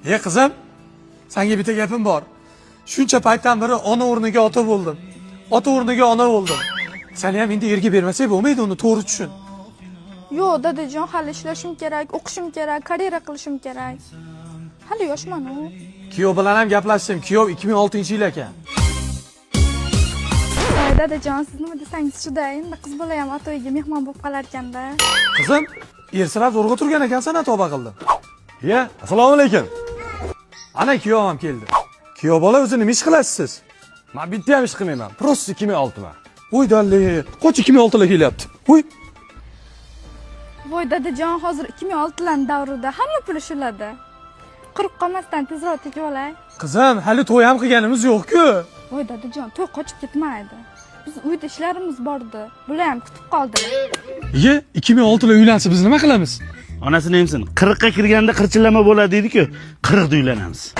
Qizim, senga bitta gapim bor. Shuncha paytdan beri ona o'rniga ota bo'ldim. Ota o'rniga ona bo'ldim. Seni ham endi erga bermasak bo'lmaydi, uni to'g'ri tushun. Yo'q, dadajon, hali ishlashim kerak, o'qishim kerak, karyera qilishim kerak. Hali yoshman-ku. Kuyov bilan ham gaplashdim. Kuyov 2006-yil ekan. Voy dadajon, siz nima desangiz shunday, endi qiz bola ham ota uyiga mehmon bo'lib qolar ekanda. Qizim, ersirab zo'rg'a turgan ekansan, tavba qildim. Ya, assalomu alaykum. Ana kuyov ham keldi. Kuyov bola o'zi nima ish qilasiz siz? Men bitta ham ish qilmayman. Prosta 2006 man. Voy dalli, qoch 2006 kelyapti. Voy. Voy dadajon, hozir 2006 davrida hamma pul ishiladi. Qirq qolmasdan tezroq tegib olay. Qizim, hali to'y ham qilganimiz yo'q-ku. Voy dadajon, to'y qochib ketmaydi. Biz uyda ishlarimiz bordi. Bular ham kutib qoldilar. Ye, 2006 uylansa biz nima qilamiz? Onasini emsin. 40 ga kirganda qirchillama bo'ladi dedi-ku, 40 da uylanamiz.